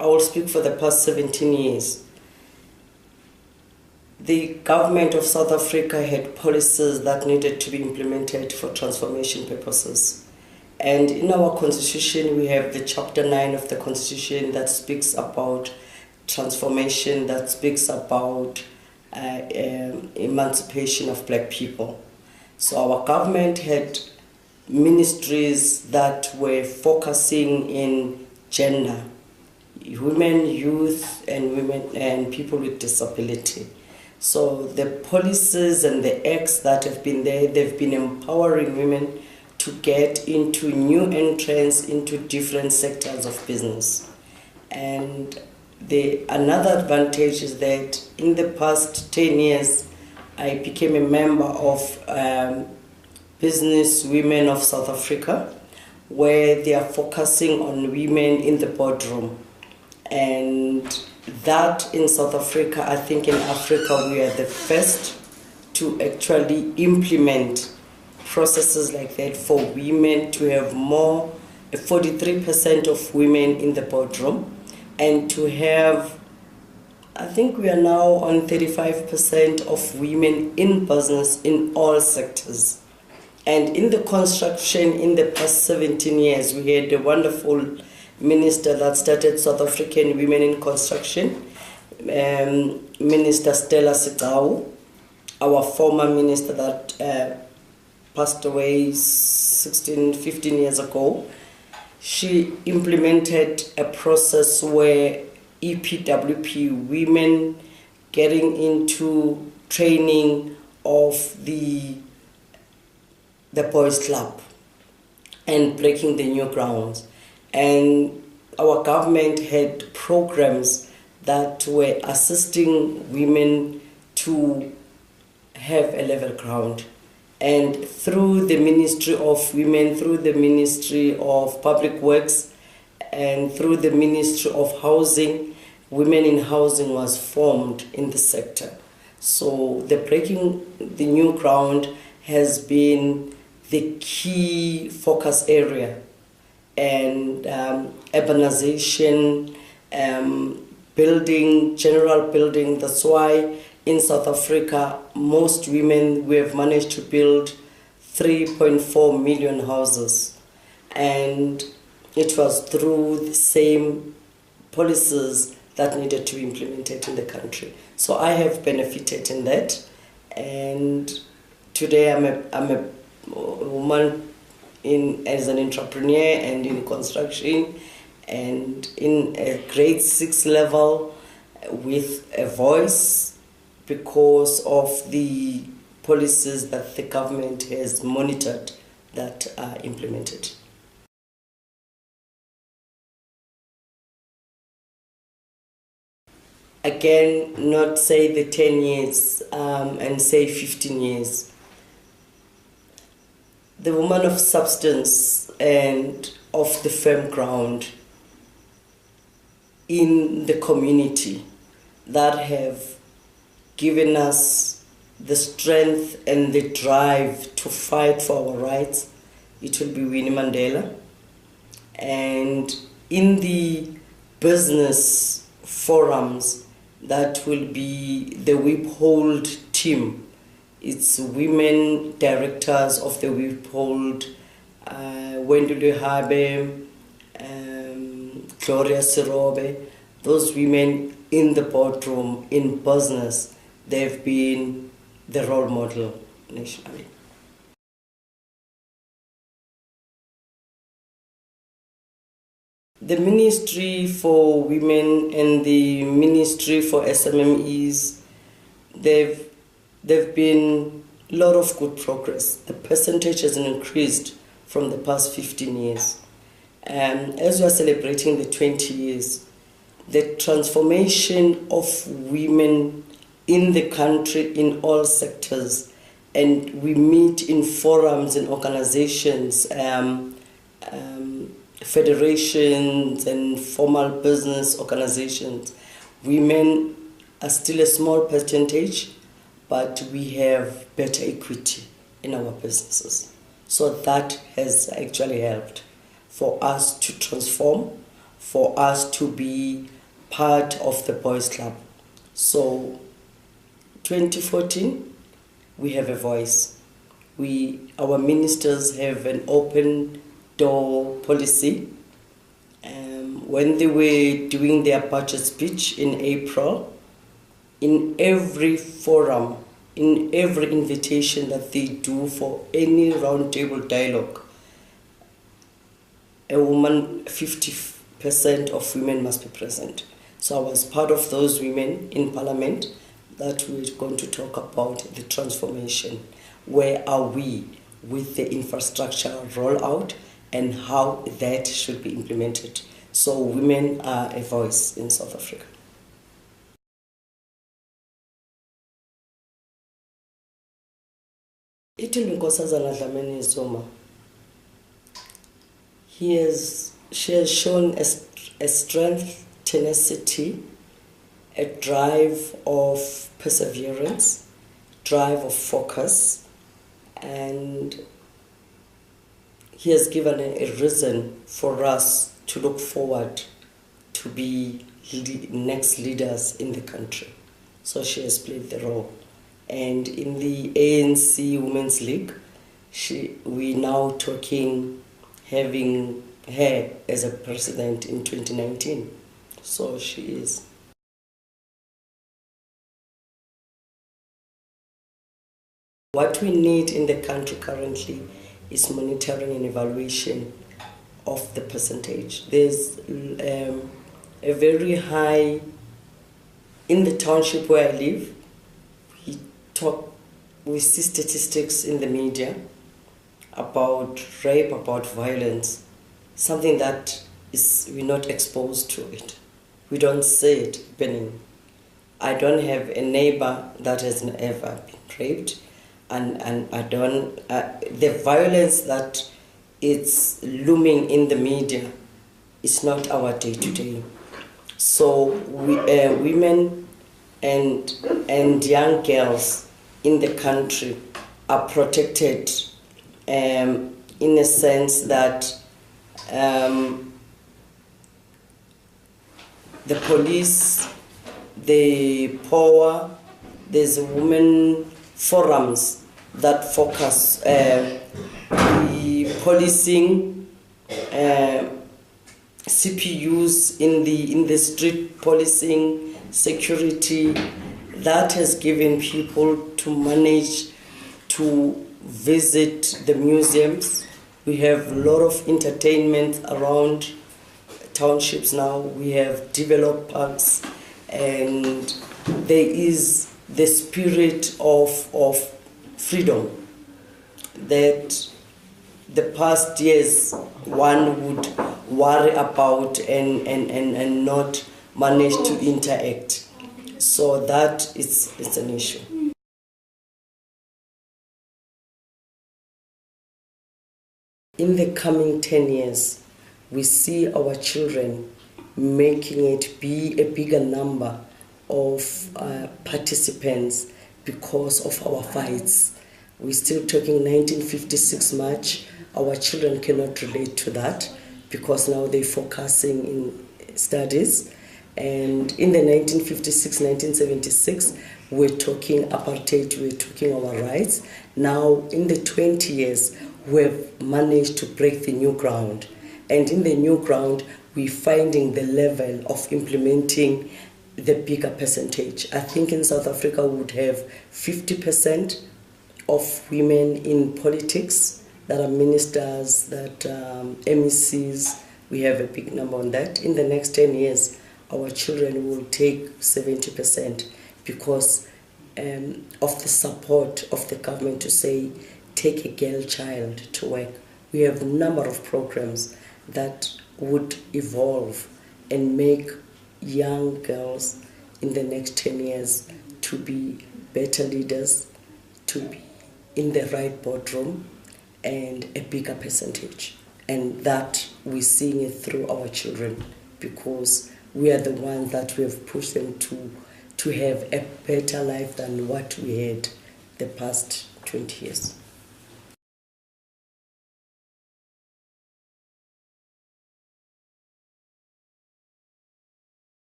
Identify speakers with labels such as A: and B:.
A: I will speak for the past 17 years. The government of South Africa had policies that needed to be implemented for transformation purposes. And in our constitution, we have the chapter 9 of the constitution that speaks about transformation, that speaks about emancipation of black people. So our government had ministries that were focusing in gender, women, youth, and women and people with disability. So the policies and the acts that have been there, they've been empowering women to get into new entrants into different sectors of business. And another advantage is that in the past 10 years, I became a member of Business Women of South Africa, where they are focusing on women in the boardroom. And that in South Africa, I think in Africa, we are the first to actually implement processes like that for women to have more, 43% of women in the boardroom, and to have, I think we are now on 35% of women in business in all sectors. And in the construction, in the past 17 years, we had a wonderful minister that started South African Women in Construction, Minister Stella Sigao, our former minister that passed away 15 years ago. She implemented a process where EPWP, women getting into training of the boys club and breaking the new grounds. And our government had programs that were assisting women to have a level ground. And through the Ministry of Women, through the Ministry of Public Works, and through the Ministry of Housing, Women in Housing was formed in the sector. So the breaking the new ground has been the key focus area. And urbanization, building, general building. That's why in South Africa, most women, we have managed to build 3.4 million houses. And it was through the same policies that needed to be implemented in the country. So I have benefited in that. And today I'm a woman as an entrepreneur and in construction and in a grade 6 level with a voice because of the policies that the government has monitored that are implemented. Again, not say the 10 years and say 15 years. The woman of substance and of the firm ground in the community that have given us the strength and the drive to fight for our rights, it will be Ndimande. And in the business forums, that will be the Wiphold team. It's women directors of the Wiphold, Wendulu Habe, Gloria Sirobe. Those women in the boardroom, in business, they've been the role model nationally. The Ministry for Women and the Ministry for SMMEs, they've been a lot of good progress. The percentage has increased from the past 15 years. As we are celebrating the 20 years, the transformation of women in the country in all sectors, and we meet in forums and organizations, federations and formal business organizations. Women are still a small percentage, but we have better equity in our businesses. So that has actually helped for us to transform, for us to be part of the Boys Club. So 2014, we have a voice. Our ministers have an open door policy. When they were doing their budget speech in April, in every forum, in every invitation that they do for any roundtable dialogue, a woman, 50% of women must be present. So I was part of those women in Parliament that we're going to talk about the transformation. Where are we with the infrastructure rollout and how that should be implemented? So women are a voice in South Africa. She has shown a strength, tenacity, a drive of perseverance, drive of focus, and he has given a reason for us to look forward to be next leaders in the country. So she has played the role. And in the ANC Women's League, we now talking having her as a president in 2019. So she is. What we need in the country currently is monitoring and evaluation of the percentage. There's a very high, in the township where I live, we see statistics in the media about rape, about violence, something that we're not exposed to it. We don't see it happening. I don't have a neighbor that has ever been raped, and I don't, the violence that it's looming in the media is not our day-to-day. So women and young girls in the country are protected in a sense that the police, the power, there's women forums that focus the policing, CPUs in the street policing, security, that has given people to manage to visit the museums. We have a lot of entertainment around townships now. We have developed parks, and there is the spirit of freedom that the past years one would worry about and not manage to interact. So that it's an issue. In the coming 10 years, we see our children making it be a bigger number of participants because of our fights. We're still talking 1956 March. Our children cannot relate to that because now they're focusing in studies. And in the 1956, 1976, we're talking apartheid, we're talking our rights. Now, in the 20 years, we've managed to break the new ground. And in the new ground, we're finding the level of implementing the bigger percentage. I think in South Africa, we would have 50% of women in politics that are ministers, that MECs. We have a big number on that. In the next 10 years, our children will take 70% because of the support of the government to say, take a girl child to work. We have a number of programs that would evolve and make young girls in the next 10 years to be better leaders, to be in the right boardroom, and a bigger percentage. And that we're seeing it through our children because we are the ones that we have pushed them to have a better life than what we had the past 20 years.